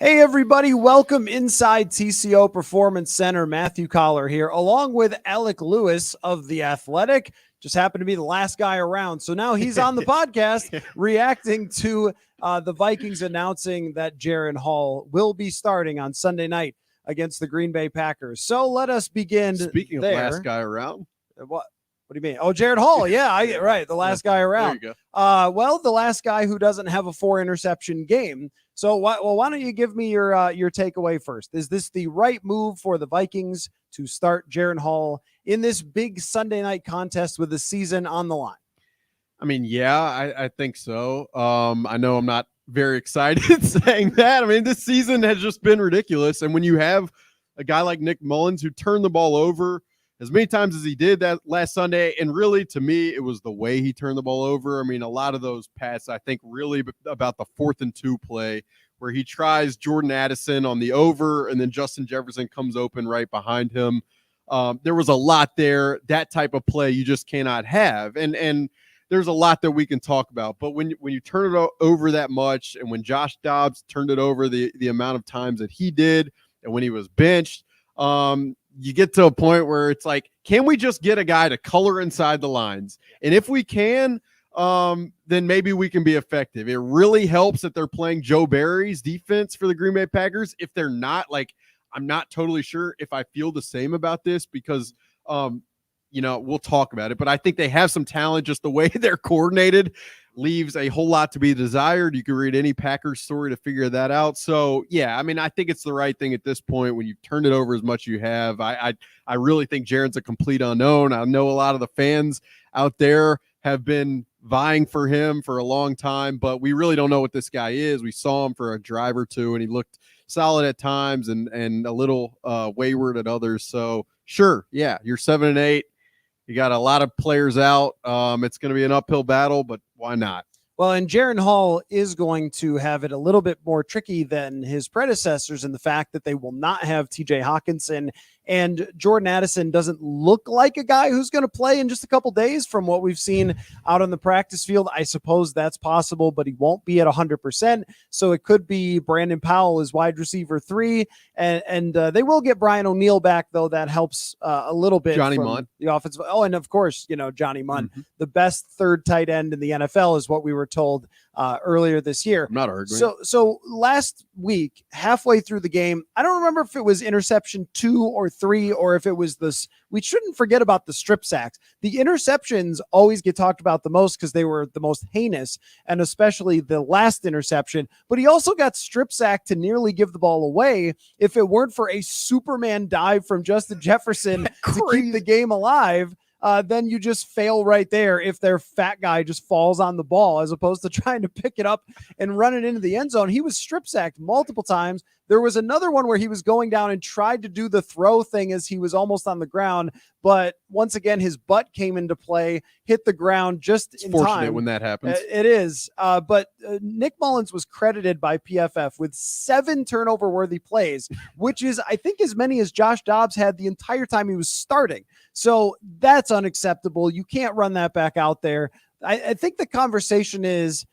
Hey, everybody. Welcome inside TCO Performance Center. Matthew Coller here, along with Alec Lewis of The Athletic. Just happened to be the last guy around. So now he's on the podcast reacting to the Vikings announcing that Jaren Hall will be starting on Sunday night against the Green Bay Packers. So let us begin. Speaking of last guy around. What do you mean? Oh, Jaren Hall. Yeah, right. The last guy around. There you go. Well, the last guy who doesn't have a 4-interception game. So why don't you give me your takeaway first? Is this the right move for the Vikings to start Jaren Hall in this big Sunday night contest with the season on the line? I mean, yeah, I think so. I know I'm not very excited saying that. I mean, this season has just been ridiculous. And when you have a guy like Nick Mullins who turned the ball over as many times as he did that last Sunday, and really, to me, it was the way he turned the ball over. I mean, a lot of those passes, I think, really about the 4th and 2 play where he tries Jordan Addison on the over, and then Justin Jefferson comes open right behind him. There was a lot there. That type of play you just cannot have. And there's a lot that we can talk about. But when you turn it over that much, and when Josh Dobbs turned it over the amount of times that he did, and when he was benched, you get to a point where it's like, can we just get a guy to color inside the lines? And if we can, then maybe we can be effective. It really helps that they're playing Joe Barry's defense for the Green Bay Packers. If they're not, like, I'm not totally sure if I feel the same about this because, we'll talk about it. But I think they have some talent. Just the way they're coordinated leaves a whole lot to be desired. You can read any Packers story to figure that out. So, yeah, I mean, I think it's the right thing at this point when you've turned it over as much as you have. I really think Jaren's a complete unknown. I know a lot of the fans out there have been vying for him for a long time, but we really don't know what this guy is. We saw him for a drive or two, and he looked solid at times and a little wayward at others. So, sure, yeah, you're 7-8. You got a lot of players out. It's going to be an uphill battle, but why not? Well, and Jaren Hall is going to have it a little bit more tricky than his predecessors in the fact that they will not have TJ Hawkinson, and Jordan Addison doesn't look like a guy who's going to play in just a couple days from what we've seen out on the practice field. I suppose that's possible, but he won't be at 100%. So it could be Brandon Powell as wide receiver 3, and they will get Brian O'Neill back, though. That helps a little bit. Johnny Munn, the offensive. Oh, and of course, Johnny Munn, the best third tight end in the NFL, is what we were told earlier this year. I'm not arguing. So last week, halfway through the game, I don't remember if it was interception 2 or 3, or if it was this. We shouldn't forget about the strip sacks. The interceptions always get talked about the most because they were the most heinous, and especially the last interception. But he also got strip sacked to nearly give the ball away. If it weren't for a Superman dive from Justin Jefferson to keep the game alive, then you just fail right there if their fat guy just falls on the ball as opposed to trying to pick it up and run it into the end zone. He was strip sacked multiple times. There was another one where he was going down and tried to do the throw thing as he was almost on the ground, but once again, his butt came into play, hit the ground just in time. It's fortunate when that happens. It is. But Nick Mullins was credited by PFF with 7 turnover-worthy plays, which is, I think, as many as Josh Dobbs had the entire time he was starting. So that's unacceptable. You can't run that back out there. I think the conversation is,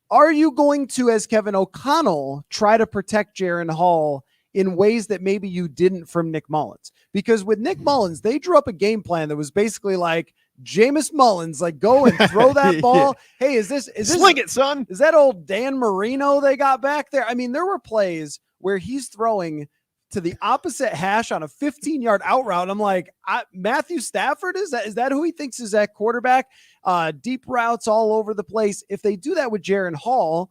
are you going to, as Kevin O'Connell, try to protect Jaren Hall in ways that maybe you didn't from Nick Mullins? Because with Nick Mullins, they drew up a game plan that was basically like, Jameis Mullins, like, go and throw that ball. Hey, is this sling it, son? Is that old Dan Marino they got back there? I mean, there were plays where he's throwing to the opposite hash on a 15-yard out route. I'm like, Matthew Stafford, is that who he thinks is that quarterback? Deep routes all over the place. If they do that with Jaren Hall,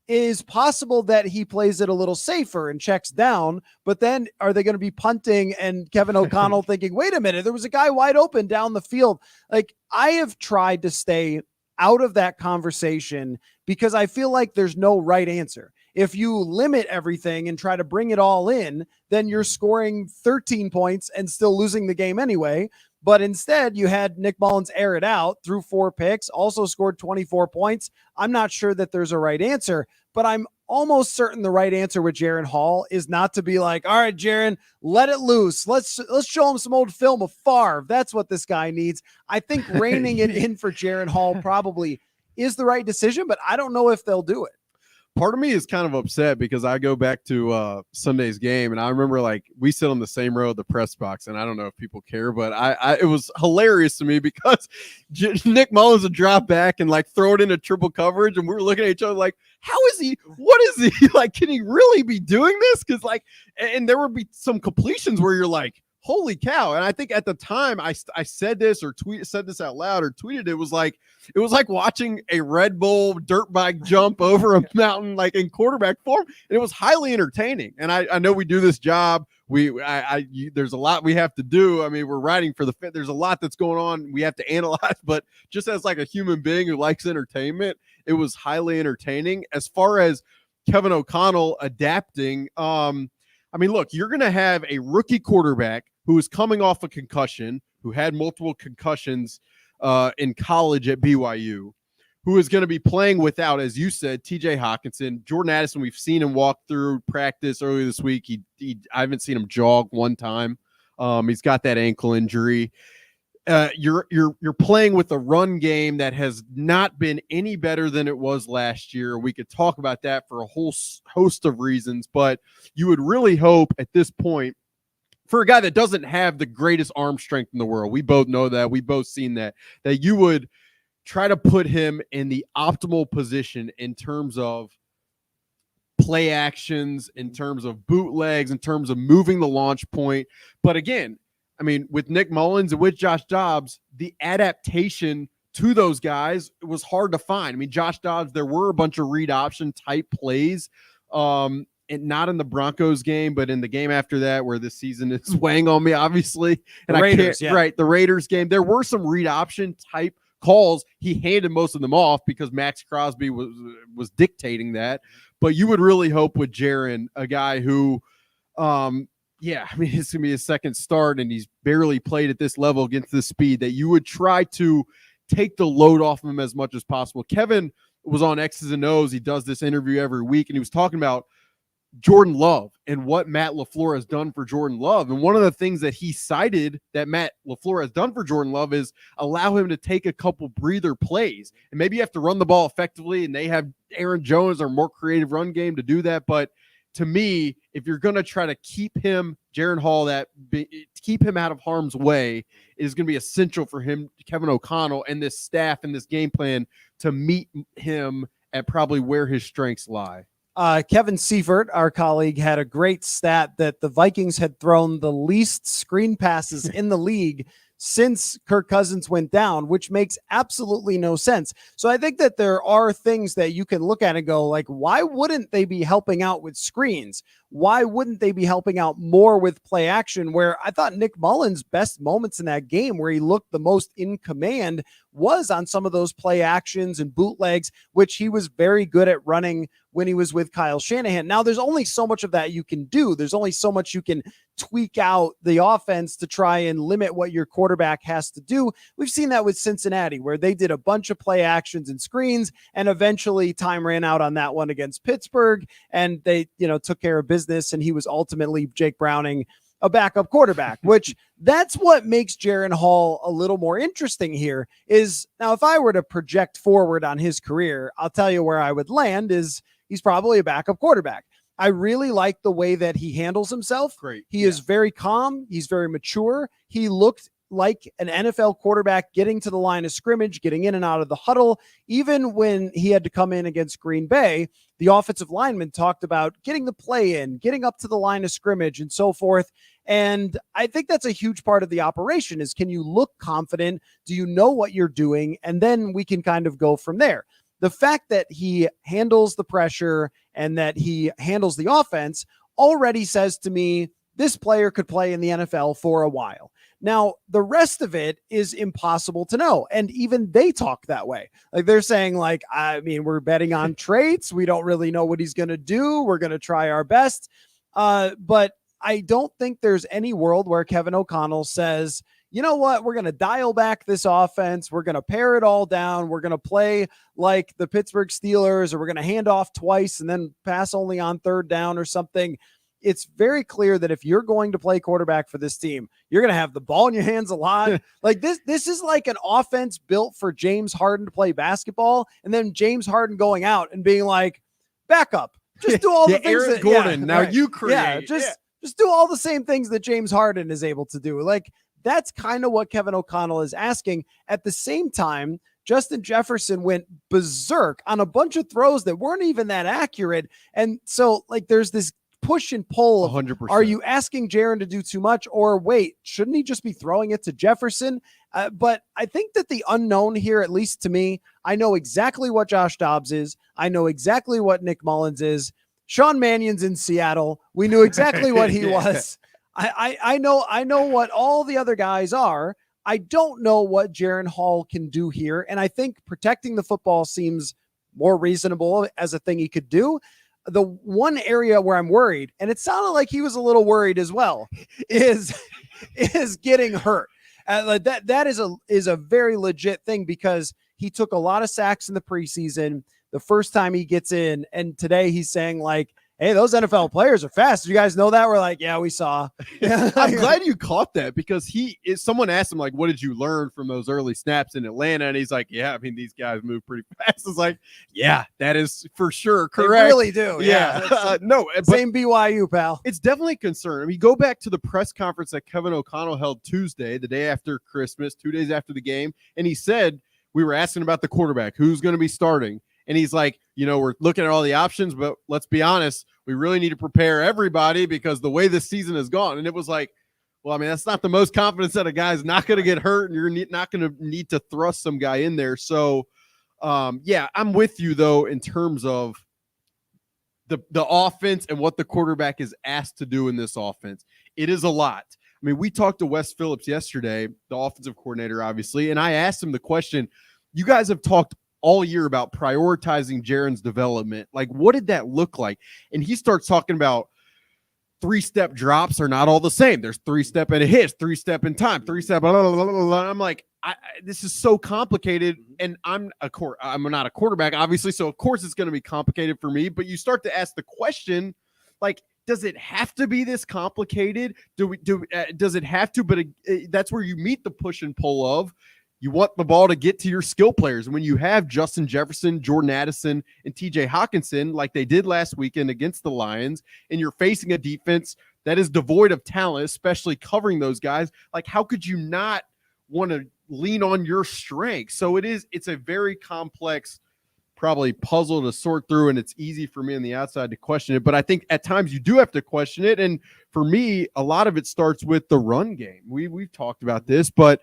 is possible that he plays it a little safer and checks down, but then are they going to be punting and Kevin O'Connell thinking, wait a minute, there was a guy wide open down the field? Like, I have tried to stay out of that conversation because I feel like there's no right answer. If you limit everything and try to bring it all in, then you're scoring 13 points and still losing the game anyway. But instead, you had Nick Mullins air it out, threw 4 picks, also scored 24 points. I'm not sure that there's a right answer, but I'm almost certain the right answer with Jaren Hall is not to be like, all right, Jaren, let it loose. Let's show him some old film of Favre. That's what this guy needs. I think reining it in for Jaren Hall probably is the right decision, but I don't know if they'll do it. Part of me is kind of upset because I go back to Sunday's game, and I remember like we sit on the same row of the press box, and I don't know if people care, but I it was hilarious to me because Nick Mullins would drop back and like throw it into triple coverage, and we were looking at each other like, how is he? What is he like? Can he really be doing this? Because like, and there would be some completions where you're like, holy cow. And I think at the time I said this or said this out loud or tweeted, it was like watching a Red Bull dirt bike jump over a mountain, like in quarterback form. And it was highly entertaining. And I know we do this job. There's a lot we have to do. I mean, we're writing for the fit. There's a lot that's going on. We have to analyze, but just as like a human being who likes entertainment, it was highly entertaining. As far as Kevin O'Connell adapting, I mean, look, you're going to have a rookie quarterback who is coming off a concussion, who had multiple concussions in college at BYU, who is going to be playing without, as you said, TJ Hawkinson. Jordan Addison, we've seen him walk through practice earlier this week. I haven't seen him jog one time. He's got that ankle injury. You're playing with a run game that has not been any better than it was last year. We could talk about that for a whole host of reasons, but you would really hope at this point, for a guy that doesn't have the greatest arm strength in the world, we both know that, we both seen that you would try to put him in the optimal position in terms of play actions, in terms of bootlegs, in terms of moving the launch point. But again, I mean, with Nick Mullins and with Josh Dobbs, the adaptation to those guys, it was hard to find. I mean, Josh Dobbs, there were a bunch of read option type plays, and not in the Broncos game, but in the game after that, where this season is weighing on me, obviously. And the Raiders game, there were some read option type calls. He handed most of them off because Max Crosby was dictating that. But you would really hope with Jaren, a guy who, I mean, it's going to be his second start, and he's barely played at this level against this speed, that you would try to take the load off him as much as possible. Kevin was on X's and O's. He does this interview every week, and he was talking about Jordan Love and what Matt LaFleur has done for Jordan Love. And one of the things that he cited that Matt LaFleur has done for Jordan Love is allow him to take a couple breather plays. And maybe you have to run the ball effectively, and they have Aaron Jones, or more creative run game to do that. But to me, if you're going to try to keep him, Jaren Hall, keep him out of harm's way, it is going to be essential for him, Kevin O'Connell, and this staff and this game plan to meet him at probably where his strengths lie. Kevin Seifert, our colleague, had a great stat that the Vikings had thrown the least screen passes in the league since Kirk Cousins went down, which makes absolutely no sense. So I think that there are things that you can look at and go like, why wouldn't they be helping out with screens? Why wouldn't they be helping out more with play action? Where I thought Nick Mullins' best moments in that game, where he looked the most in command, was on some of those play actions and bootlegs, which he was very good at running when he was with Kyle Shanahan. Now, there's only so much of that you can do. There's only so much you can tweak out the offense to try and limit what your quarterback has to do. We've seen that with Cincinnati, where they did a bunch of play actions and screens, and eventually time ran out on that one against Pittsburgh, and they, took care of business, and he was ultimately, Jake Browning, a backup quarterback, which that's what makes Jaren Hall a little more interesting here. Is now, if I were to project forward on his career, I'll tell you where I would land is he's probably a backup quarterback. I really like the way that he handles himself. Great. He is very calm. He's very mature. He looked like an NFL quarterback, getting to the line of scrimmage, getting in and out of the huddle. Even when he had to come in against Green Bay, the offensive lineman talked about getting the play in, getting up to the line of scrimmage, and so forth. And I think that's a huge part of the operation is, can you look confident? Do you know what you're doing? And then we can kind of go from there. The fact that he handles the pressure and that he handles the offense already says to me, this player could play in the NFL for a while. Now, the rest of it is impossible to know. And even they talk that way. Like, they're saying, like, I mean, we're betting on traits. We don't really know what he's going to do. We're going to try our best. But I don't think there's any world where Kevin O'Connell says, you know what, we're going to dial back this offense. We're going to pare it all down. We're going to play like the Pittsburgh Steelers, or we're going to hand off twice and then pass only on third down or something. It's very clear that if you're going to play quarterback for this team, you're going to have the ball in your hands a lot. Like this is like an offense built for James Harden to play basketball, and then James Harden going out and being like, back up. Just do all the things Aaron that Gordon. Now you create. Yeah, just do all the same things that James Harden is able to do. Like, that's kind of what Kevin O'Connell is asking. At the same time, Justin Jefferson went berserk on a bunch of throws that weren't even that accurate. And so, like, there's this push and pull of, 100%. Are you asking Jaren to do too much, or wait, shouldn't he just be throwing it to Jefferson? But I think that the unknown here, at least to me, I know exactly what Josh Dobbs is. I know exactly what Nick Mullins is. Sean Mannion's in Seattle. We knew exactly what he was. I know what all the other guys are. I don't know what Jaren Hall can do here. And I think protecting the football seems more reasonable as a thing he could do. The one area where I'm worried, and it sounded like he was a little worried as well, is getting hurt. Like that is a very legit thing, because he took a lot of sacks in the preseason. The first time he gets in, and today he's saying, like, hey, those NFL players are fast. Did you guys know that? We're like, yeah, we saw. I'm glad you caught that, because someone asked him, like, what did you learn from those early snaps in Atlanta? And he's like, yeah, I mean, these guys move pretty fast. It's like, yeah, that is for sure correct. They really do. Yeah. No, same BYU, pal. It's definitely a concern. I mean, go back to the press conference that Kevin O'Connell held Tuesday, the day after Christmas, 2 days after the game. And he said, we were asking about the quarterback, who's going to be starting. And he's like, we're looking at all the options, but let's be honest, we really need to prepare everybody because the way this season has gone. And it was like, well, I mean, that's not the most confidence that a guy's not going to get hurt, and you're not going to need to thrust some guy in there. So, yeah, I'm with you, though, in terms of the offense and what the quarterback is asked to do in this offense. It is a lot. I mean, we talked to Wes Phillips yesterday, the offensive coordinator, obviously, and I asked him the question, you guys have talked all year about prioritizing Jaren's development. Like, what did that look like? And he starts talking about 3-step drops are not all the same. There's 3-step and a hitch, 3-step in time, 3-step. Blah, blah, blah, blah, blah. I'm like, this is so complicated, and I'm not a quarterback, obviously, so of course it's going to be complicated for me. But you start to ask the question, like, does it have to be this complicated? Does it have to? But that's where you meet the push and pull of. You want the ball to get to your skill players. And when you have Justin Jefferson, Jordan Addison, and TJ Hawkinson, like they did last weekend against the Lions, and you're facing a defense that is devoid of talent, especially covering those guys, like, how could you not want to lean on your strength? So it's a very complex, probably puzzle to sort through, and it's easy for me on the outside to question it. But I think at times you do have to question it. And for me, a lot of it starts with the run game. We've talked about this, but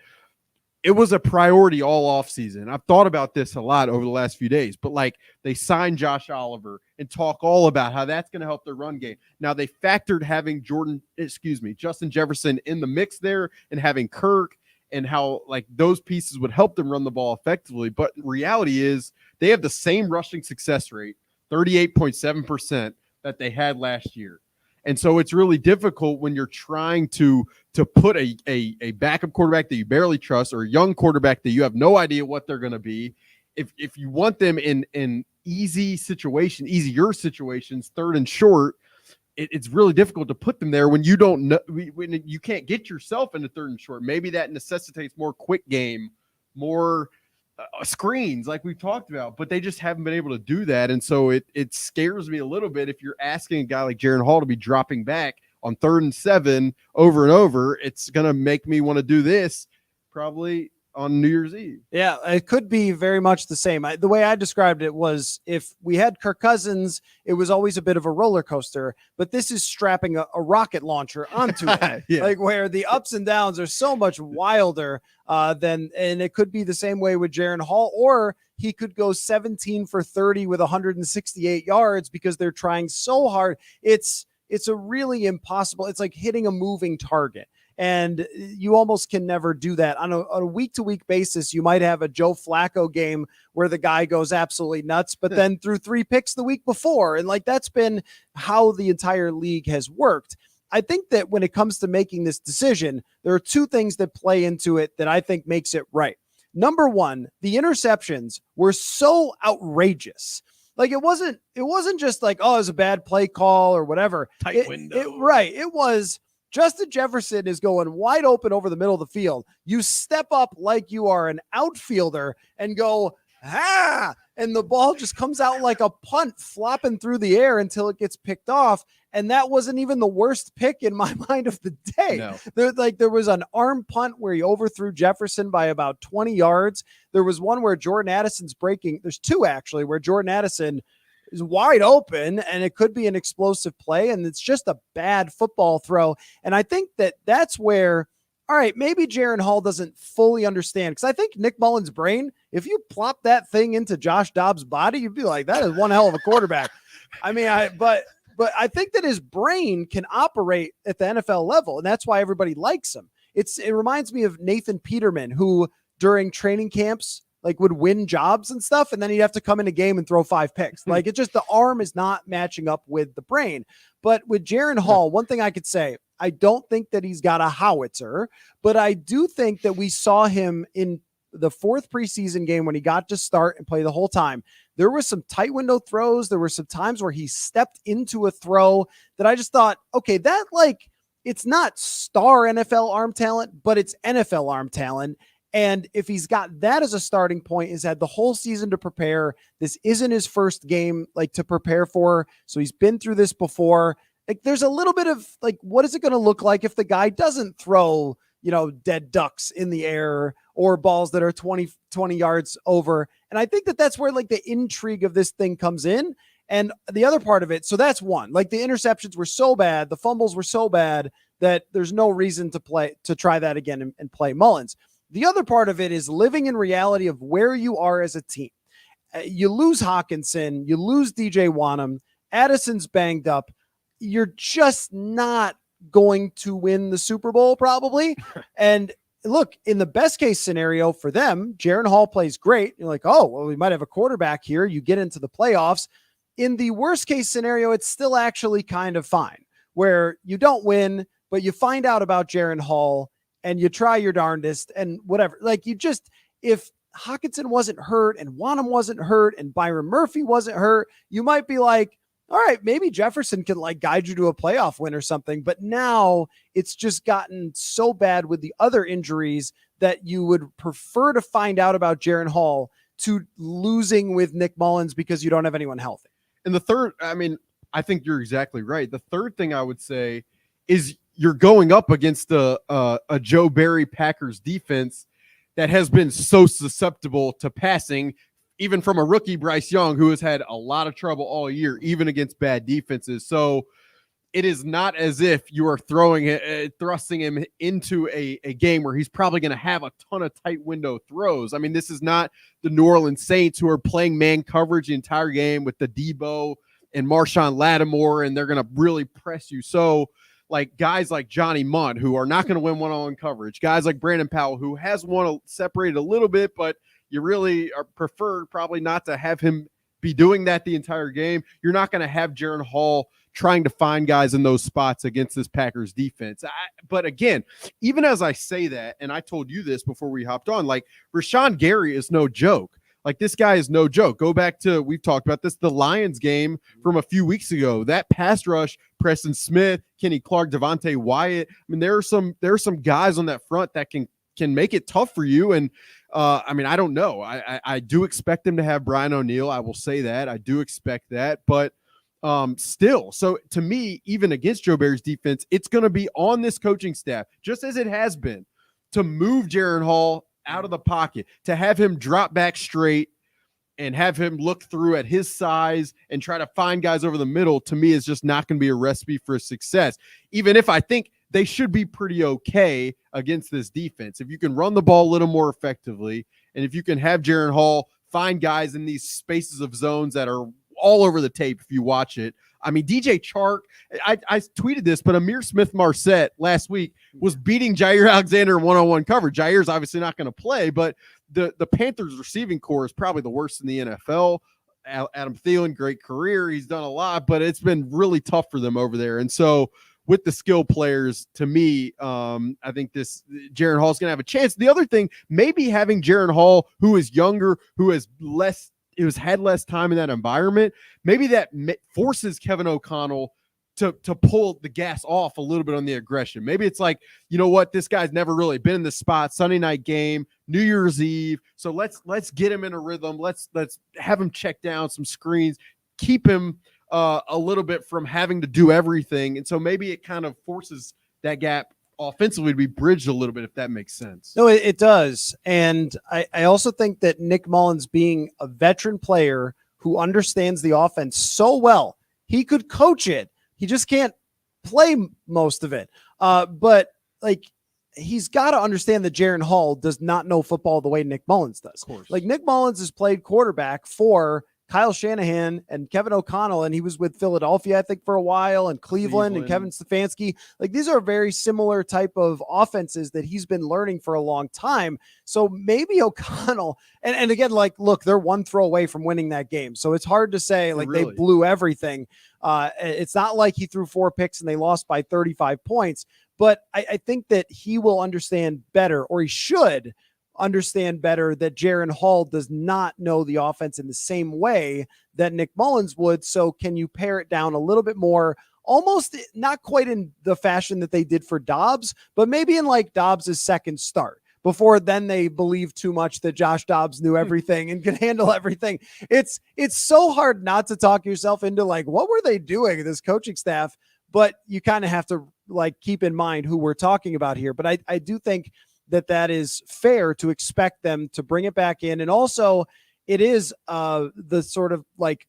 it was a priority all offseason. I've thought about this a lot over the last few days, but like, they signed Josh Oliver and talk all about how that's going to help their run game. Now they factored having Justin Jefferson in the mix there, and having Kirk, and how like those pieces would help them run the ball effectively. But reality is they have the same rushing success rate, 38.7%, that they had last year. And so it's really difficult when you're trying to put a backup quarterback that you barely trust, or a young quarterback that you have no idea what they're going to be. If you want them in easier situations, third and short, it's really difficult to put them there when you don't know, when you can't get yourself into third and short. Maybe that necessitates more quick game, more screens like we've talked about, but they just haven't been able to do that. And so it scares me a little bit if you're asking a guy like Jaren Hall to be dropping back on 3rd and 7 over and over. It's going to make me want to do this probably on New Year's Eve. Yeah, it could be very much the same. The way I described it was, if we had Kirk Cousins, it was always a bit of a roller coaster, but this is strapping a rocket launcher onto it, yeah. Like where the ups and downs are so much wilder and it could be the same way with Jaren Hall, or he could go 17 for 30 with 168 yards because they're trying so hard. It's a really impossible. It's like hitting a moving target. And you almost can never do that on a week-to-week basis. You might have a Joe Flacco game where the guy goes absolutely nuts, but then threw 3 picks the week before. And like, that's been how the entire league has worked. I think that when it comes to making this decision, there are 2 things that play into it that I think makes it right. Number one, the interceptions were so outrageous. Like, it wasn't just like, oh, it was a bad play call or whatever. Tight window. It was Justin Jefferson is going wide open over the middle of the field. You step up like you are an outfielder and go, and the ball just comes out like a punt flopping through the air until it gets picked off. And that wasn't even the worst pick in my mind of the day. No. There was an arm punt where he overthrew Jefferson by about 20 yards. There was one where Jordan Addison's breaking. There's two actually where Jordan Addison is wide open and it could be an explosive play. And it's just a bad football throw. And I think that's where, all right, maybe Jaren Hall doesn't fully understand. Cause I think Nick Mullins' brain, if you plop that thing into Josh Dobbs' body, you'd be like, that is one hell of a quarterback. I mean, but I think that his brain can operate at the NFL level, and that's why everybody likes him. It reminds me of Nathan Peterman, who during training camps like would win jobs and stuff, and then he'd have to come in a game and throw 5 picks. Like it just the arm is not matching up with the brain. But with Jaren Hall, one thing I could say, I don't think that he's got a howitzer, but I do think that we saw him in the 4th preseason game when he got to start and play the whole time. There were some tight window throws. There were some times where he stepped into a throw that I just thought, okay, that like, it's not star NFL arm talent, but it's NFL arm talent. And if he's got that as a starting point, he's had the whole season to prepare. This isn't his first game like to prepare for. So he's been through this before. Like there's a little bit of like, what is it going to look like if the guy doesn't throw, dead ducks in the air or balls that are 20 yards over. And I think that that's where like the intrigue of this thing comes in. And the other part of it, so that's one, like the interceptions were so bad, the fumbles were so bad that there's no reason to try that again and play Mullins. The other part of it is living in reality of where you are as a team. You lose Hawkinson, you lose DJ Wanham, Addison's banged up. You're just not going to win the Super Bowl probably. And look, in the best case scenario for them, Jaren Hall plays great. You're like, oh, well, we might have a quarterback here. You get into the playoffs. In the worst case scenario, it's still actually kind of fine where you don't win, but you find out about Jaren Hall and you try your darndest and whatever. Like if Hawkinson wasn't hurt and Wanham wasn't hurt and Byron Murphy wasn't hurt, you might be like, all right, maybe Jefferson can like guide you to a playoff win or something. But now it's just gotten so bad with the other injuries that you would prefer to find out about Jaren Hall to losing with Nick Mullins because you don't have anyone healthy. And the third, I think you're exactly right. The third thing I would say is you're going up against a Joe Barry Packers defense that has been so susceptible to passing, even from a rookie Bryce Young, who has had a lot of trouble all year, even against bad defenses. So it is not as if you are thrusting him into a game where he's probably going to have a ton of tight window throws. I mean, this is not the New Orleans Saints who are playing man coverage the entire game with the Debo and Marshawn Lattimore, and they're going to really press you. So like guys like Johnny Mundt, who are not going to win one-on-one coverage, guys like Brandon Powell, who has separated a little bit, but you really prefer probably not to have him be doing that the entire game. You're not going to have Jaren Hall trying to find guys in those spots against this Packers defense. But again, even as I say that, and I told you this before we hopped on, like Rashawn Gary is no joke. Like this guy is no joke. Go back to, we've talked about this, the Lions game from a few weeks ago. That pass rush, Preston Smith, Kenny Clark, Devontae Wyatt. I mean, there are some guys on that front that can make it tough for you. And I don't know. I do expect them to have Brian O'Neill. I will say that. I do expect that. But still, so to me, even against Joe Barry's defense, it's going to be on this coaching staff, just as it has been, to move Jaren Hall out of the pocket, to have him drop back straight and have him look through at his size and try to find guys over the middle. To me, is just not going to be a recipe for success, even if I think they should be pretty okay against this defense. If you can run the ball a little more effectively, and if you can have Jaren Hall find guys in these spaces of zones that are all over the tape if you watch it. I mean, DJ Chark, I tweeted this, but Amir Smith-Marset last week was beating Jair Alexander in one-on-one coverage. Jair's obviously not going to play, but the Panthers receiving core is probably the worst in the NFL. Adam Thielen, great career. He's done a lot, but it's been really tough for them over there. And so with the skill players, to me, I think this Jaren Hall is going to have a chance. The other thing, maybe having Jaren Hall, who is younger, who has had less time in that environment, maybe that forces Kevin O'Connell to pull the gas off a little bit on the aggression. Maybe it's like, you know what, this guy's never really been in the spot. Sunday night game, New Year's Eve. So let's get him in a rhythm. Let's have him check down some screens, keep him a little bit from having to do everything. And so maybe it kind of forces that gap offensively to be bridged a little bit, if that makes sense. No, it does. And I also think that Nick Mullins, being a veteran player who understands the offense so well, he could coach it. He just can't play most of it. But like, he's got to understand that Jaren Hall does not know football the way Nick Mullins does. Of course. Like, Nick Mullins has played quarterback for Kyle Shanahan and Kevin O'Connell, and he was with Philadelphia, I think, for a while, and Cleveland and Kevin Stefanski. Like, these are very similar type of offenses that he's been learning for a long time. So maybe O'Connell, and again, like, look, they're one throw away from winning that game. So it's hard to say, like, they blew everything. It's not like he threw 4 picks and they lost by 35 points, but I think that he will understand better, or he should understand better, that Jaren Hall does not know the offense in the same way that Nick Mullins would. So can you pare it down a little bit more, almost not quite in the fashion that they did for Dobbs, but maybe in like Dobbs' second start, before then they believed too much that Josh Dobbs knew everything and could handle everything. It's so hard not to talk yourself into like, what were they doing, this coaching staff? But you kind of have to like keep in mind who we're talking about here. But I do think that is fair to expect them to bring it back in. And also it is the sort of like,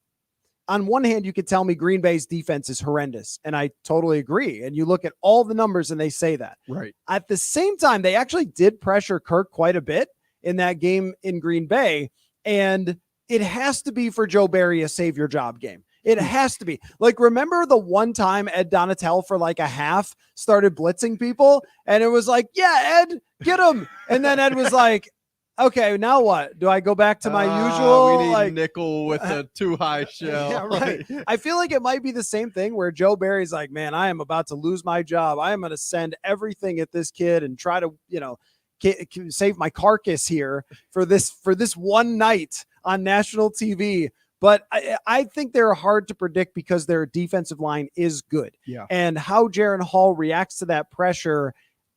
on one hand, you could tell me Green Bay's defense is horrendous, and I totally agree. And you look at all the numbers and they say that. Right. At the same time, they actually did pressure Kirk quite a bit in that game in Green Bay. And it has to be for Joe Barry a save your job game. It has to be. Like, remember the one time Ed Donatel for like a half started blitzing people, and it was like, yeah, Ed, get him. And then Ed was like, okay, now what? Do I go back to my usual? We need like nickel with a too high shell. Yeah, right. I feel like it might be the same thing where Joe Barry's like, man, I am about to lose my job. I am going to send everything at this kid and try to, save my carcass here for this one night on national TV. But I think they're hard to predict because their defensive line is good. Yeah. And how Jaren Hall reacts to that pressure,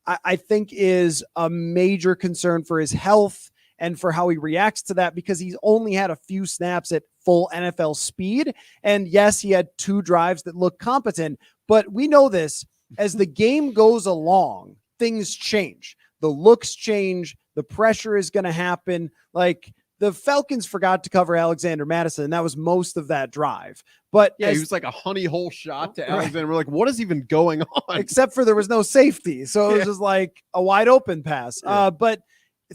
I think, is a major concern for his health and for how he reacts to that, because he's only had a few snaps at full NFL speed. And yes, he had 2 drives that look competent, but we know this, as the game goes along, things change. The looks change. The pressure is going to happen. Like, the Falcons forgot to cover Alexander Madison, and that was most of that drive. But yeah, he was like a honey hole shot to Alexander. Right. We're like, what is even going on? Except for there was no safety. So it was just like a wide open pass. Yeah. But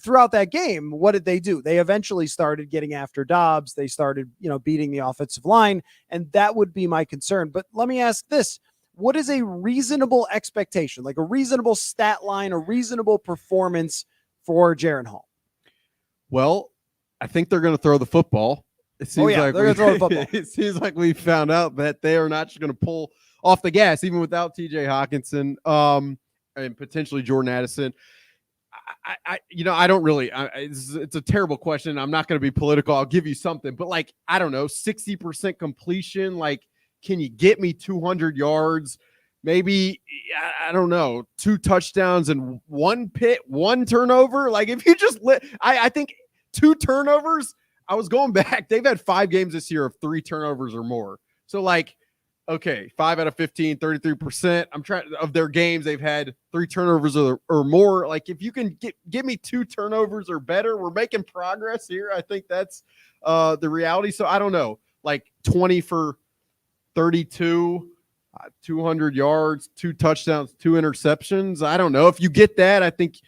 throughout that game, what did they do? They eventually started getting after Dobbs. They started, beating the offensive line. And that would be my concern. But let me ask this. What is a reasonable expectation, like a reasonable stat line, a reasonable performance for Jaren Hall? Well, I think they're going to throw the football. It seems like they're going to throw the football. It seems like we found out that they are not just going to pull off the gas, even without TJ Hawkinson and potentially Jordan Addison. I don't really. It's a terrible question. I'm not going to be political. I'll give you something, but like, I don't know, 60% completion. Like, can you get me 200 yards? Maybe, I don't know, 2 touchdowns and 1 turnover. Like, if you just I think 2 turnovers. I was going back. They've had 5 games this year of 3 turnovers or more. So like, okay, 5 out of 15, 33%. I'm trying of their games. They've had 3 turnovers or more. Like, if you can give me 2 turnovers or better, we're making progress here. I think that's the reality. So I don't know, like 20 for 32, 200 yards, 2 touchdowns, 2 interceptions. I don't know. If you get that, I think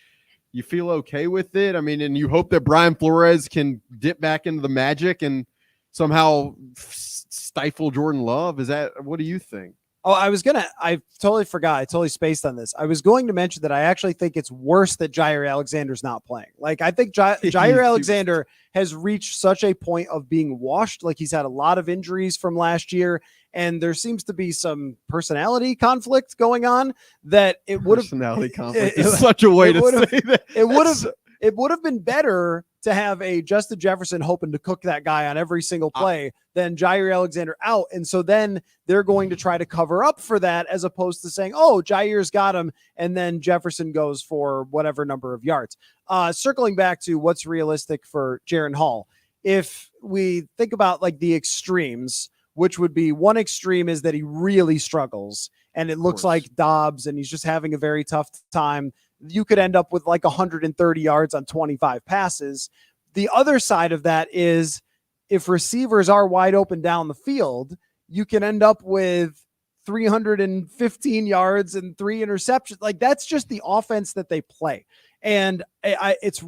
you feel okay with it. I mean, and you hope that Brian Flores can dip back into the magic and somehow stifle Jordan Love. What do you think? Oh, I totally forgot. I totally spaced on this. I was going to mention that I actually think it's worse that Jair Alexander's not playing. Like, I think Jair Alexander has reached such a point of being washed. Like, he's had a lot of injuries from last year, and there seems to be some personality conflict going on that it would have. Personality conflict is such a way to say that. It would have been better to have a Justin Jefferson hoping to cook that guy on every single play than Jair Alexander out. And so then they're going to try to cover up for that as opposed to saying, oh, Jair's got him. And then Jefferson goes for whatever number of yards. Circling back to what's realistic for Jaren Hall. If we think about like the extremes, which would be one extreme is that he really struggles and it looks like Dobbs and he's just having a very tough time. You could end up with like 130 yards on 25 passes. The other side of that is if receivers are wide open down the field, you can end up with 315 yards and 3 interceptions. Like that's just the offense that they play. And I've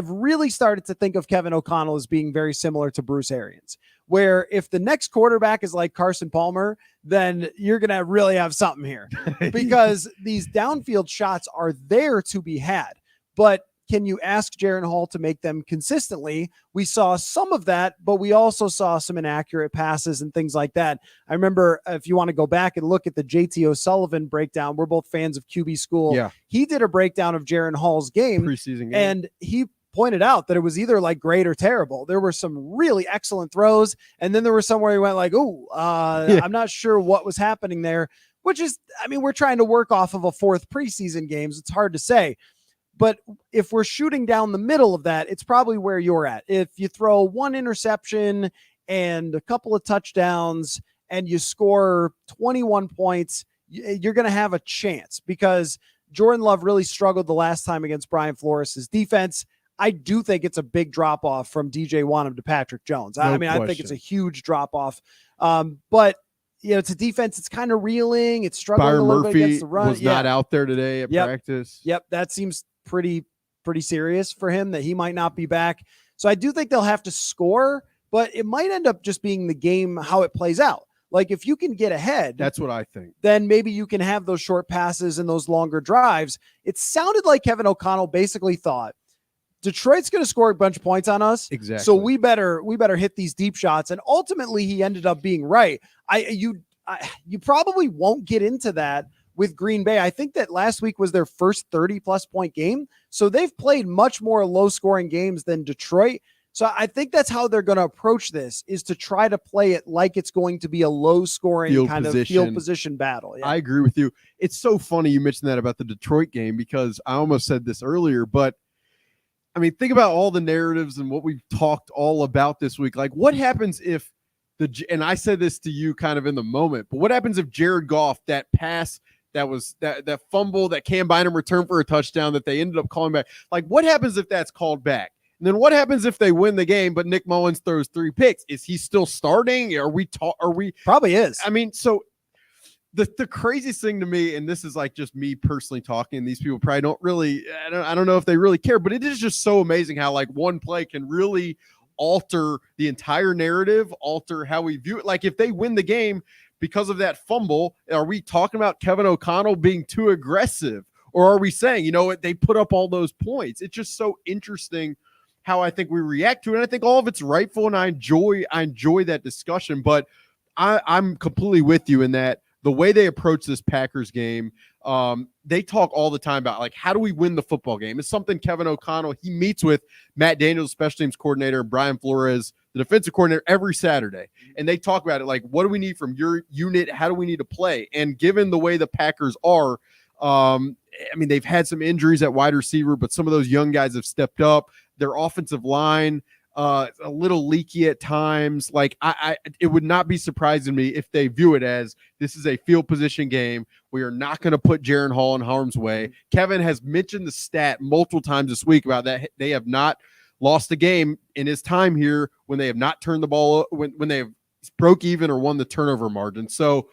really started to think of Kevin O'Connell as being very similar to Bruce Arians, where if the next quarterback is like Carson Palmer, then you're going to really have something here because these downfield shots are there to be had. But can you ask Jaren Hall to make them consistently? We saw some of that, but we also saw some inaccurate passes and things like that. I remember if you want to go back and look at the JT O'Sullivan breakdown, we're both fans of QB School. Yeah. He did a breakdown of Jaren Hall's preseason game. And he pointed out that it was either like great or terrible. There were some really excellent throws. And then there were some where he went like, I'm not sure what was happening there, which is, I mean, we're trying to work off of a 4th preseason games. It's hard to say. But if we're shooting down the middle of that, it's probably where you're at. If you throw 1 interception and a couple of touchdowns and you score 21 points, you're going to have a chance because Jordan Love really struggled the last time against Brian Flores' defense. I do think it's a big drop off from DJ Wanham to Patrick Jones. I think it's a huge drop off. But it's a defense. It's kind of reeling. It's struggling Byron a little Murphy bit against the run. Was not out there today at practice. Yep. That seems pretty serious for him that he might not be back. So I do think they'll have to score, but it might end up just being the game, how it plays out. Like if you can get ahead, that's what I think. Then maybe you can have those short passes and those longer drives. It sounded like Kevin O'Connell basically thought Detroit's going to score a bunch of points on us. Exactly. So we better hit these deep shots. And ultimately he ended up being right. You probably won't get into that with Green Bay. I think that last week was their first 30-plus point game. So they've played much more low-scoring games than Detroit. So I think that's how they're going to approach this, is to try to play it like it's going to be a low-scoring of field position battle. Yeah. I agree with you. It's so funny you mentioned that about the Detroit game because I almost said this earlier, but I mean, think about all the narratives and what we've talked all about this week. Like what happens if and I said this to you kind of in the moment, but what happens if Jared Goff, that pass, that was that fumble that Cam Bynum returned for a touchdown that they ended up calling back. Like, what happens if that's called back? And then what happens if they win the game, but Nick Mullins throws 3 picks? Is he still starting? Are we probably is. I mean, so the craziest thing to me, and this is like just me personally talking, these people probably don't really, I don't know if they really care, but it is just so amazing how like one play can really alter the entire narrative, alter how we view it. Like if they win the game because of that fumble, are we talking about Kevin O'Connell being too aggressive? Or are we saying, you know what, they put up all those points? It's just so interesting how I think we react to it. And I think all of it's rightful, and I enjoy that discussion. But I'm completely with you in that the way they approach this Packers game, they talk all the time about like, how do we win the football game? It's something Kevin O'Connell, he meets with Matt Daniels, special teams coordinator, and Brian Flores, the defensive coordinator, every Saturday. And they talk about it like, what do we need from your unit? How do we need to play? And given the way the Packers are, I mean, they've had some injuries at wide receiver, but some of those young guys have stepped up. Their offensive line, a little leaky at times. Like it would not be surprising to me if they view it as this is a field position game. We are not going to put Jaren Hall in harm's way. Kevin has mentioned the stat multiple times this week about that. They have not lost a game in his time here when they have not turned the ball, when they have broke even or won the turnover margin. So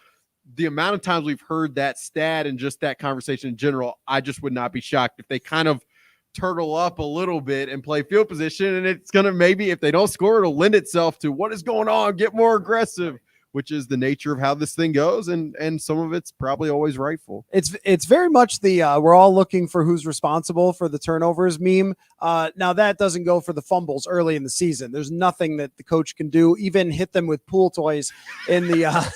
the amount of times we've heard that stat and just that conversation in general, I just would not be shocked if they kind of turtle up a little bit and play field position. And it's going to, maybe if they don't score, it'll lend itself to what is going on, get more aggressive, which is the nature of how this thing goes. And some of it's probably always rightful. It's very much the, we're all looking for who's responsible for the turnovers meme. Now that doesn't go for the fumbles early in the season. There's nothing that the coach can do, even hit them with pool toys in the,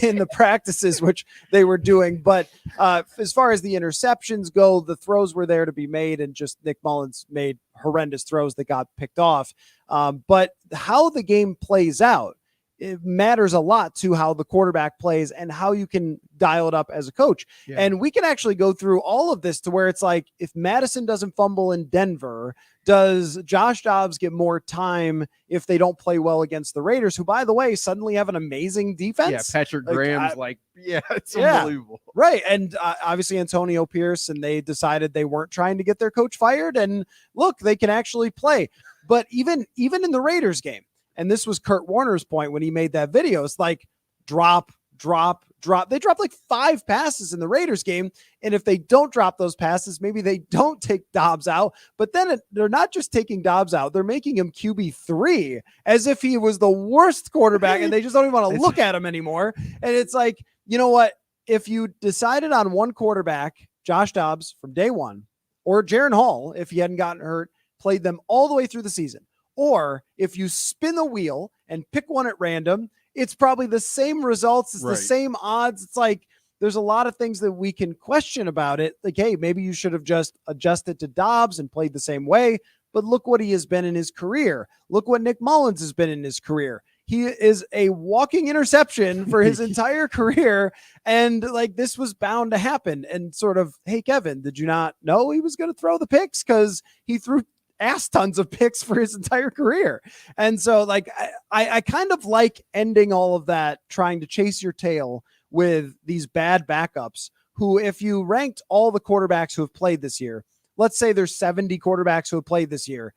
in the practices, which they were doing. But as far as the interceptions go, the throws were there to be made, and just Nick Mullins made horrendous throws that got picked off. But how the game plays out, it matters a lot to how the quarterback plays and how you can dial it up as a coach. Yeah. And we can actually go through all of this to where it's like, if Madison doesn't fumble in Denver, does Josh Dobbs get more time if they don't play well against the Raiders, who, by the way, suddenly have an amazing defense? Yeah, Patrick Graham's it's Yeah. unbelievable. Right. And obviously Antonio Pierce, and they decided they weren't trying to get their coach fired. And look, they can actually play. But even in the Raiders game, and this was Kurt Warner's point when he made that video, it's like drop. They dropped like 5 passes in the Raiders game. And if they don't drop those passes, maybe they don't take Dobbs out. But then they're not just taking Dobbs out, they're making him QB3 as if he was the worst quarterback, and they just don't even want to look at him anymore. And it's like, you know what? If you decided on one quarterback, Josh Dobbs from day one, or Jaren Hall, if he hadn't gotten hurt, played them all the way through the season, or if you spin the wheel and pick one at random, it's probably the same results. It's the same odds. It's like, there's a lot of things that we can question about it. Like, hey, maybe you should have just adjusted to Dobbs and played the same way. But look what he has been in his career. Look what Nick Mullins has been in his career. He is a walking interception for his entire career. And like, this was bound to happen. And sort of, hey, Kevin, did you not know he was going to throw the picks? Because he threw ass tons of picks for his entire career. And so like, I kind of like ending all of that, trying to chase your tail with these bad backups who, if you ranked all the quarterbacks who have played this year, let's say there's 70 quarterbacks who have played this year,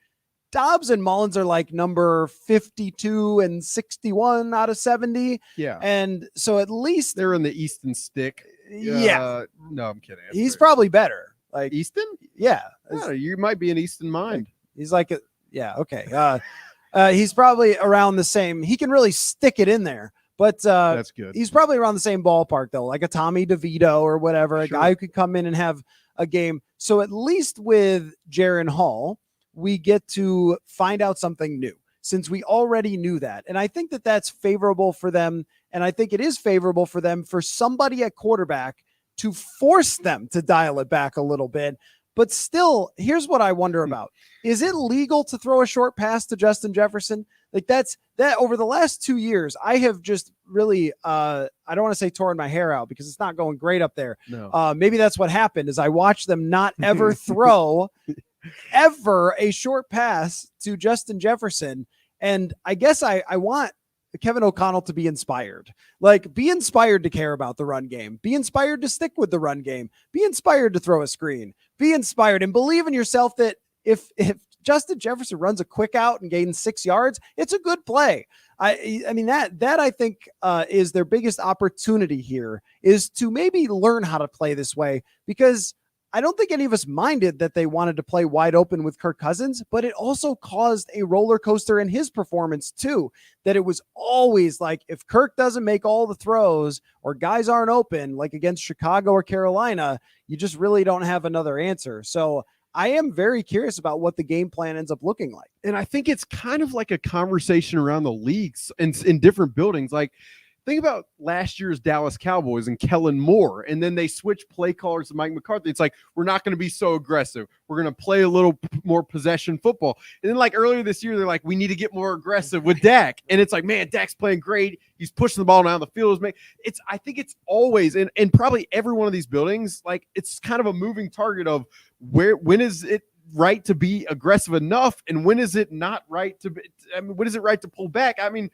Dobbs and Mullins are like number 52 and 61 out of 70. Yeah. And so at least they're in the Easton stick. Yeah. No, I'm kidding. He's probably better. Like Easton? Yeah. You might be an Easton mind. He's like, okay. He's probably around the same. He can really stick it in there, but that's good. He's probably around the same ballpark though, like a Tommy DeVito or whatever, a guy who could come in and have a game. So at least with Jaren Hall, we get to find out something new, since we already knew that. And I think that that's favorable for them. And I think it is favorable for them for somebody at quarterback to force them to dial it back a little bit. But still, here's what I wonder about. Is it legal to throw a short pass to Justin Jefferson? Like that over the last 2 years, I have just really, I don't want to say torn my hair out because it's not going great up there. No. Maybe that's what happened, is I watched them not ever throw ever a short pass to Justin Jefferson. And I guess I want Kevin O'Connell to be inspired. Like, be inspired to care about the run game. Be inspired to stick with the run game. Be inspired to throw a screen. Be inspired and believe in yourself that if Justin Jefferson runs a quick out and gains 6 yards, it's a good play. I mean, that I think is their biggest opportunity here, is to maybe learn how to play this way, because I don't think any of us minded that they wanted to play wide open with Kirk Cousins, but it also caused a roller coaster in his performance too, that it was always like, if Kirk doesn't make all the throws or guys aren't open, like against Chicago or Carolina, you just really don't have another answer. So I am very curious about what the game plan ends up looking like. And I think it's kind of like a conversation around the leagues and in different buildings. Like, think about last year's Dallas Cowboys and Kellen Moore, and then they switched play callers to Mike McCarthy. It's like, we're not going to be so aggressive. We're going to play a little more possession football. And then like earlier this year, they're like, we need to get more aggressive with Dak. And it's like, man, Dak's playing great. He's pushing the ball down the field. I think it's always, and probably every one of these buildings, like, it's kind of a moving target of when is it right to be aggressive enough, and when is it not right to be, when is it right to pull back? I mean,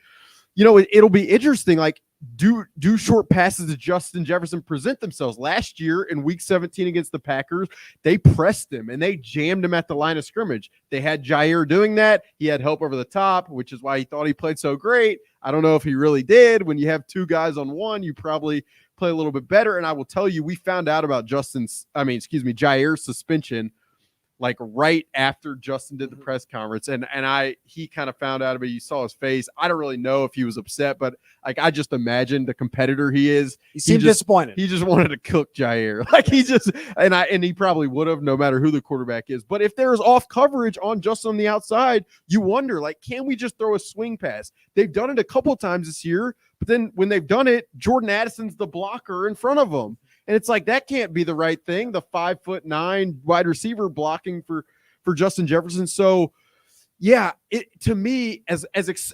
you know, it'll be interesting. Like, do short passes to Justin Jefferson present themselves? Last year in week 17 against the Packers, they pressed him and they jammed him at the line of scrimmage. They had Jair doing that. He had help over the top, which is why he thought he played so great. I don't know if he really did. When you have 2 guys on one, you probably play a little bit better. And I will tell you, we found out about Jair's suspension like right after Justin did the press conference. And he kind of found out about it. You saw his face. I don't really know if he was upset, but like, I just imagined the competitor he is. He seemed disappointed. He just wanted to cook Jair. Like and he probably would have, no matter who the quarterback is. But if there's off coverage on Justin on the outside, you wonder, like, can we just throw a swing pass? They've done it a couple times this year, but then when they've done it, Jordan Addison's the blocker in front of them. And it's like, that can't be the right thing. The 5'9" wide receiver blocking for Justin Jefferson. So yeah, to me, as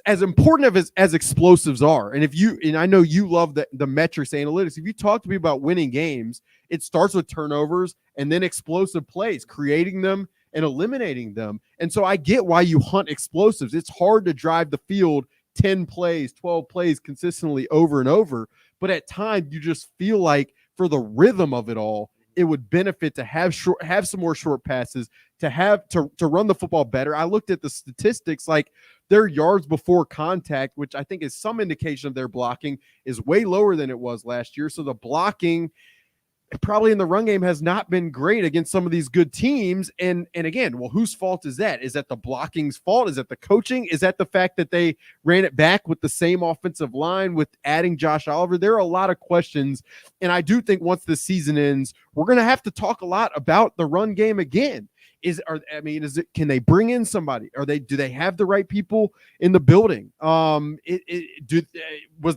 important as explosives are, and I know you love the metrics analytics. If you talk to people about winning games, it starts with turnovers and then explosive plays, creating them and eliminating them. And so I get why you hunt explosives. It's hard to drive the field 10 plays, 12 plays consistently over and over. But at times you just feel like, for the rhythm of it all, it would benefit to have some more short passes, to run the football better. I looked at the statistics, like their yards before contact, which I think is some indication of their blocking, is way lower than it was last year. So the blocking probably in the run game has not been great against some of these good teams. And again, well, whose fault is that? Is that the blocking's fault? Is that the coaching? Is that the fact that they ran it back with the same offensive line with adding Josh Oliver? There are a lot of questions. And I do think once the season ends, we're going to have to talk a lot about the run game again. Can they bring in somebody? Do they have the right people in the building? Was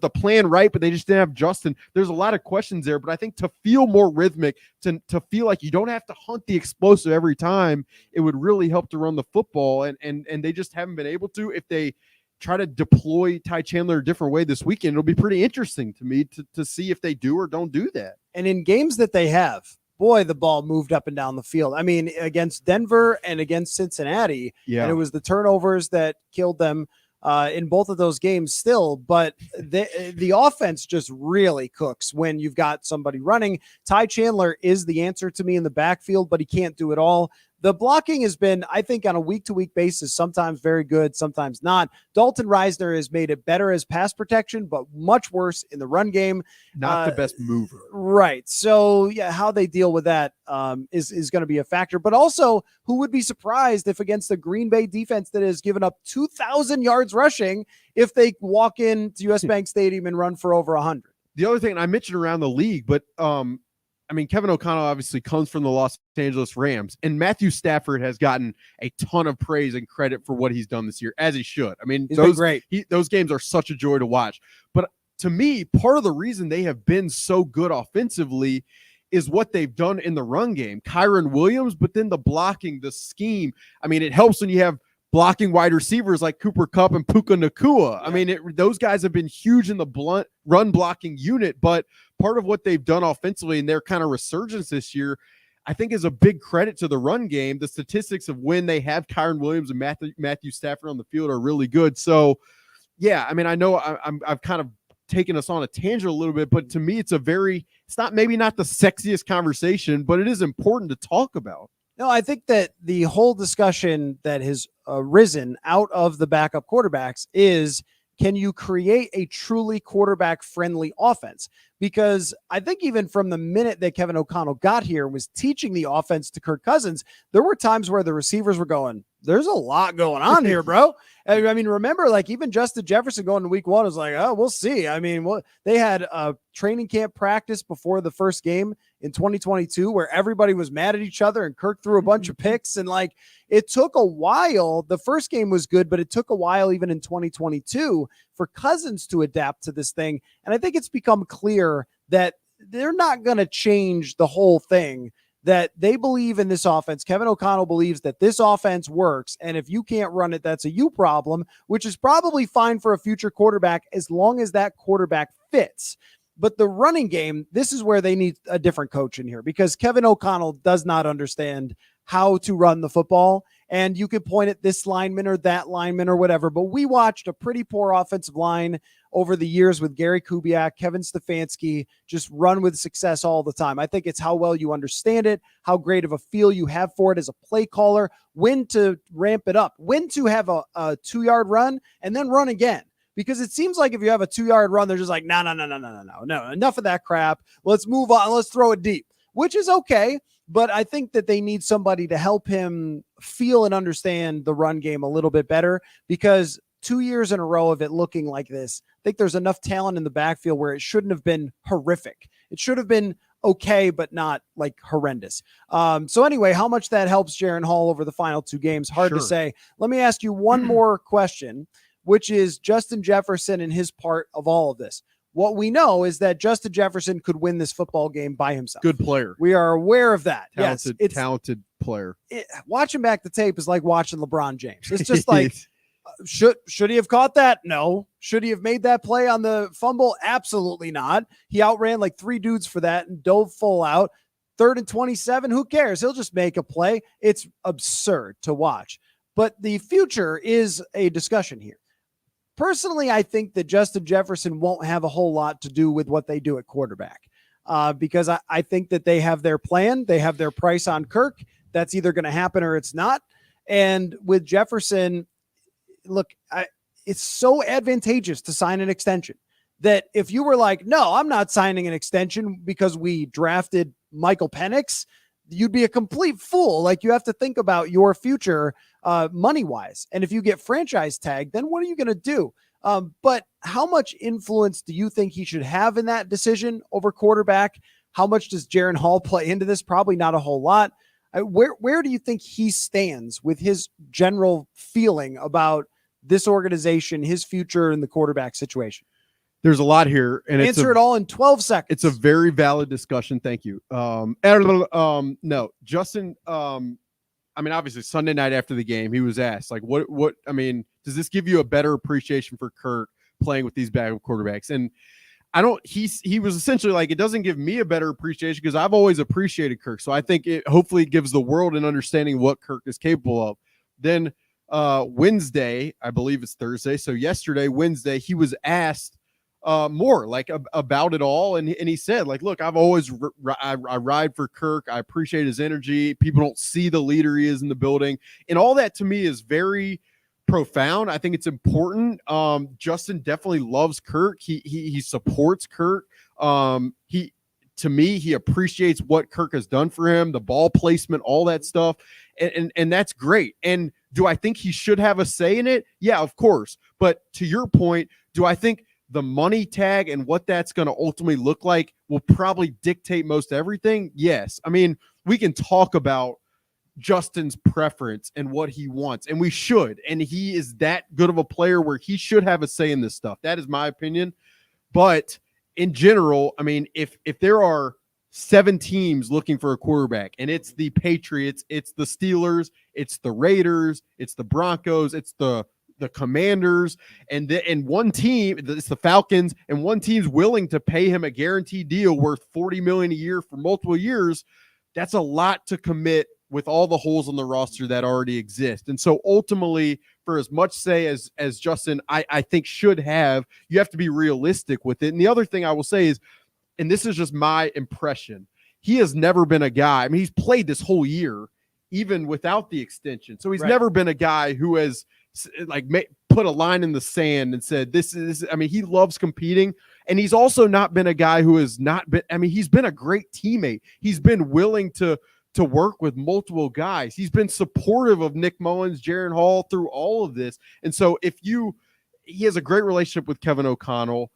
the plan right, but they just didn't have Justin? There's a lot of questions there, but I think to feel more rhythmic, to feel like you don't have to hunt the explosive every time, it would really help to run the football. And they just haven't been able to. If they try to deploy Ty Chandler a different way this weekend, it'll be pretty interesting to me to see if they do or don't do that. And in games that they have, boy, the ball moved up and down the field. I mean, against Denver and against Cincinnati, and it was the turnovers that killed them in both of those games still. But the offense just really cooks when you've got somebody running. Ty Chandler is the answer to me in the backfield, but he can't do it all. The blocking has been, I think, on a week-to-week basis, sometimes very good, sometimes not. Dalton Reisner has made it better as pass protection, but much worse in the run game. Not the best mover. Right. So, yeah, how they deal with that is going to be a factor. But also, who would be surprised if against the Green Bay defense that has given up 2,000 yards rushing, if they walk into U.S. Bank Stadium and run for over 100? The other thing, and I mentioned around the league, but Kevin O'Connell obviously comes from the Los Angeles Rams, and Matthew Stafford has gotten a ton of praise and credit for what he's done this year, as he should. I mean, those games are such a joy to watch. But to me, part of the reason they have been so good offensively is what they've done in the run game. Kyron Williams, but then the blocking, the scheme. I mean, it helps when you have blocking wide receivers like Cooper Kupp and Puka Nacua. Yeah. I mean, those guys have been huge in the blunt run blocking unit, but part of what they've done offensively and their kind of resurgence this year, I think, is a big credit to the run game. The statistics of when they have Kyron Williams and Matthew Stafford on the field are really good. So, yeah, I mean, I know I've kind of taken us on a tangent a little bit, but to me, it's maybe not the sexiest conversation, but it is important to talk about. No, I think that the whole discussion that has arisen out of the backup quarterbacks is, can you create a truly quarterback-friendly offense? Because I think even from the minute that Kevin O'Connell got here and was teaching the offense to Kirk Cousins, there were times where the receivers were going, there's a lot going on here, bro. I mean, remember, like, even Justin Jefferson going to week one was like, oh, we'll see. I mean, they had a training camp practice before the first game in 2022 where everybody was mad at each other and Kirk threw a bunch of picks. And like, it took a while. The first game was good, but it took a while even in 2022 for Cousins to adapt to this thing. And I think it's become clear that they're not going to change the whole thing, that they believe in this offense. Kevin O'Connell believes that this offense works, and if you can't run it, that's a you problem, which is probably fine for a future quarterback as long as that quarterback fits. But the running game, this is where they need a different coach in here, because Kevin O'Connell does not understand how to run the football. And you could point at this lineman or that lineman or whatever, but we watched a pretty poor offensive line over the years with Gary Kubiak, Kevin Stefanski, just run with success all the time. I think it's how well you understand it, how great of a feel you have for it as a play caller, when to ramp it up, when to have a 2-yard run and then run again. Because it seems like if you have a 2-yard run, they're just like, no, enough of that crap. Let's move on. Let's throw it deep. which is okay. But I think that they need somebody to help him feel and understand the run game a little bit better, because 2 years in a row of it looking like this, I think there's enough talent in the backfield where it shouldn't have been horrific. It should have been okay, but not like horrendous. So anyway, how much that helps Jaren Hall over the final 2 games, hard to say. Let me ask you one more question, which is Justin Jefferson and his part of all of this. What we know is that Justin Jefferson could win this football game by himself. Good player. We are aware of that. Talented, yes, talented player. Watching back the tape is like watching LeBron James. It's just like, should he have caught that? No. Should he have made that play on the fumble? Absolutely not. He outran like 3 dudes for that and dove full out. 3rd and 27. Who cares? He'll just make a play. It's absurd to watch. But the future is a discussion here. Personally, I think that Justin Jefferson won't have a whole lot to do with what they do at quarterback, because I think that they have their plan. They have their price on Kirk. That's either going to happen or it's not. And with Jefferson, look, it's so advantageous to sign an extension that if you were like, no, I'm not signing an extension because we drafted Michael Penix, you'd be a complete fool. Like, you have to think about your future money-wise. And if you get franchise tagged, then what are you going to do? But how much influence do you think he should have in that decision over quarterback? How much does Jaren Hall play into this? Probably not a whole lot. Where do you think he stands with his general feeling about this organization, his future, and the quarterback situation? There's a lot here, and answer it all in 12 seconds. It's a very valid discussion. Thank you. No, Justin. I mean, obviously, Sunday night after the game, he was asked, like, what? I mean, does this give you a better appreciation for Kirk playing with these backup quarterbacks? And he was essentially like, it doesn't give me a better appreciation because I've always appreciated Kirk. So I think it hopefully gives the world an understanding of what Kirk is capable of. Then Wednesday, I believe it's Thursday. So yesterday, Wednesday, he was asked more like about it all, and he said, like, look, I've always I ride for Kirk. I appreciate his energy. People don't see the leader he is in the building, and all that to me is very profound. I think it's important. Justin definitely loves Kirk. He supports Kirk. To me, he appreciates what Kirk has done for him, the ball placement, all that stuff, and that's great. And do I think he should have a say in it? Yeah, of course. But to your point, do I think the money tag and what that's going to ultimately look like will probably dictate most everything? Yes. I mean, we can talk about Justin's preference and what he wants, and we should. And he is that good of a player where he should have a say in this stuff. That is my opinion. But in general, I mean, if there are 7 teams looking for a quarterback, and it's the Patriots, it's the Steelers, it's the Raiders, it's the Broncos, it's the Commanders, and one team, it's the Falcons, and one team's willing to pay him a guaranteed deal worth $40 million a year for multiple years, that's a lot to commit with all the holes on the roster that already exist. And so ultimately, for as much say as Justin, I think should have, you have to be realistic with it. And the other thing I will say is, and this is just my impression, he has never been a guy, I mean, he's played this whole year, even without the extension. So he's never been a guy who has like put a line in the sand and said, this is, I mean, he loves competing. And he's also not been a guy who has not been, I mean, he's been a great teammate. He's been willing to work with multiple guys. He's been supportive of Nick Mullins, Jaren Hall through all of this. And so he has a great relationship with Kevin O'Connell.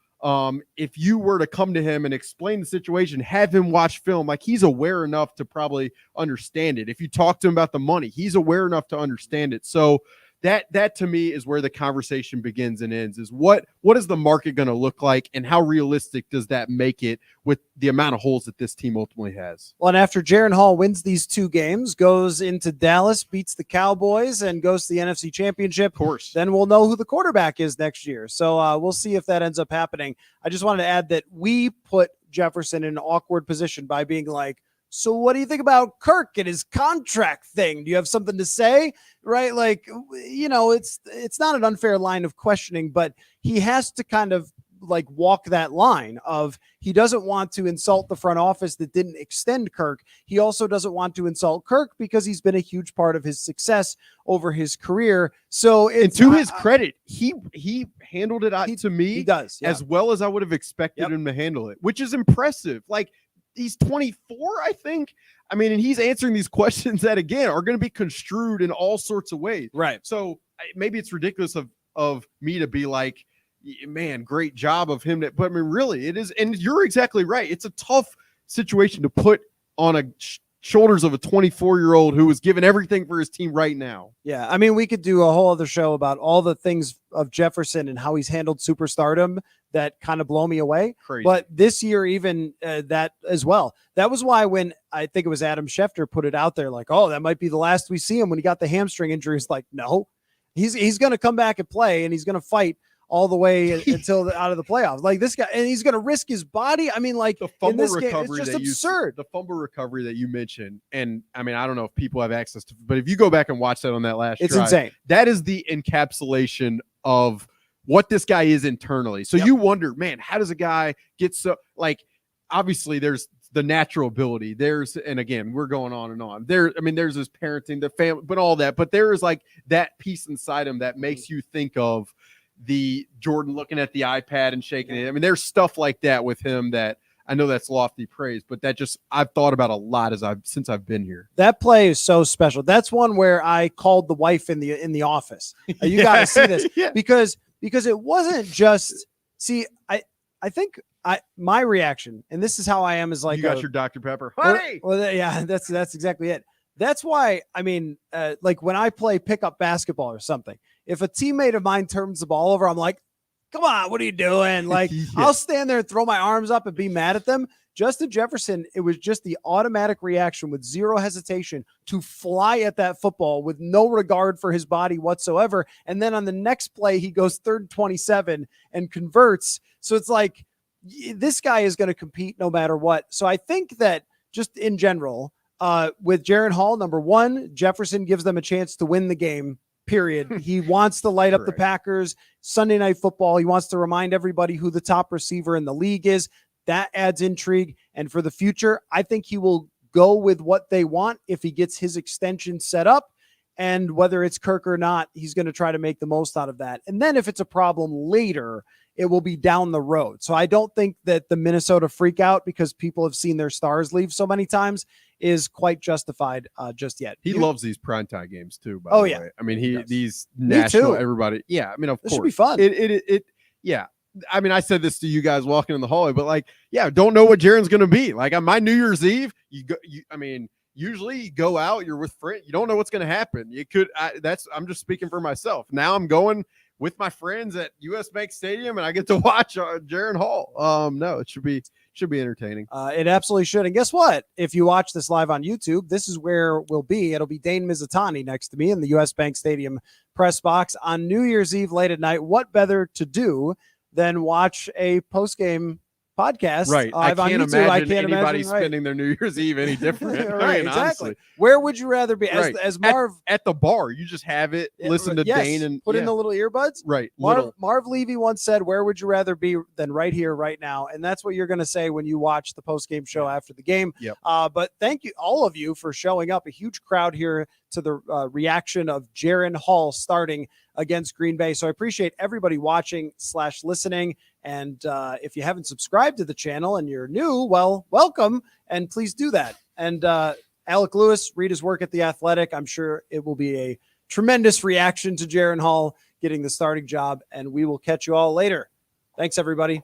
If you were to come to him and explain the situation, have him watch film, like, he's aware enough to probably understand it. If you talk to him about the money, he's aware enough to understand it. So that to me is where the conversation begins and ends, is what is the market going to look like, and how realistic does that make it with the amount of holes that this team ultimately has? Well, and after Jaren Hall wins these 2 games, goes into Dallas, beats the Cowboys, and goes to the NFC Championship, of course, then we'll know who the quarterback is next year. So we'll see if that ends up happening. I just wanted to add that we put Jefferson in an awkward position by being like, so what do you think about Kirk and his contract thing? Do you have something to say? Right? Like, you know, it's not an unfair line of questioning, but he has to kind of like walk that line of, he doesn't want to insult the front office that didn't extend Kirk. He also doesn't want to insult Kirk because he's been a huge part of his success over his career. So it's, and to his credit, he handled it to me he does, as well as I would have expected him to handle it, which is impressive. Like, he's 24, I think. I mean, and he's answering these questions that again are going to be construed in all sorts of ways. Right. So maybe it's ridiculous of me to be like, man, great job of him. But I mean, really, it is. And you're exactly right. It's a tough situation to put on a shoulders of a 24-year-old who is giving everything for his team right now. Yeah. I mean, we could do a whole other show about all the things of Jefferson and how he's handled superstardom that kind of blow me away. Crazy. But this year, even that as well. That was why when I think it was Adam Schefter put it out there like, oh, that might be the last we see him when he got the hamstring injury. It's like, no, he's going to come back and play, and he's going to fight all the way until out of the playoffs. Like this guy, and he's going to risk his body. I mean, like the fumble in this recovery, game, it's just absurd. The fumble recovery that you mentioned, and I mean, I don't know if people have access to, but if you go back and watch that on that last it's drive, insane. That is the encapsulation of what this guy is internally. So you wonder, man, how does a guy get so like? Obviously, there's the natural ability. There's, and again, we're going on and on. I mean, there's his parenting, the family, but all that. But there is like that piece inside him that makes you think of the Jordan looking at the iPad and shaking it. I mean, there's stuff like that with him that I know that's lofty praise, but that just I've thought about a lot since I've been here. That play is so special. That's one where I called the wife in the office. You got to see this because it wasn't just I think my reaction, and this is how I am, is like you got your Dr. Pepper, honey. Well, yeah, that's exactly it. That's why I mean, like when I play pickup basketball or something, if a teammate of mine turns the ball over, I'm like, come on, what are you doing? Like, I'll stand there and throw my arms up and be mad at them. Justin Jefferson, it was just the automatic reaction with zero hesitation to fly at that football with no regard for his body whatsoever. And then on the next play, he goes 3rd and 27 and converts. So it's like, this guy is going to compete no matter what. So I think that just in general, with Jaren Hall, number one, Jefferson gives them a chance to win the game. Period. He wants to light up the Packers. Sunday Night Football. He wants to remind everybody who the top receiver in the league is. That adds intrigue. And for the future, I think he will go with what they want if he gets his extension set up. And whether it's Kirk or not, he's going to try to make the most out of that. And then if it's a problem later, it will be down the road. So I don't think that the Minnesota freak out because people have seen their stars leave so many times is quite justified just yet. He loves these primetime games too. By the way. I mean, these national, everybody. Yeah. I mean, of course. Should be fun. Yeah. I mean, I said this to you guys walking in the hallway, but like, yeah, don't know what Jaren's going to be. Like on my New Year's Eve, usually you go out, you're with friends, you don't know what's going to happen. I'm just speaking for myself. Now I'm going with my friends at US Bank Stadium and I get to watch Jaren Hall. No, it should be entertaining. It absolutely should. And guess what? If you watch this live on YouTube, this is where we'll be. It'll be Dane Mizutani next to me in the US Bank Stadium press box on New Year's Eve late at night. What better to do than watch a post-game podcast? Right. I can't imagine anybody spending spending their New Year's Eve any different. Right, I mean, exactly. honestly. Where would you rather be? As Marv at the bar, you just have it, listen to Dane and put in the little earbuds. Right. Marv Levy once said, where would you rather be than right here, right now? And that's what you're going to say when you watch the post-game show after the game. Yep. But thank you, all of you, for showing up. A huge crowd here to the reaction of Jaren Hall starting against Green Bay. So I appreciate everybody watching / listening. And if you haven't subscribed to the channel and you're new, well, welcome, and please do that. And Alec Lewis, read his work at The Athletic. I'm sure it will be a tremendous reaction to Jaren Hall getting the starting job, and we will catch you all later. Thanks, everybody.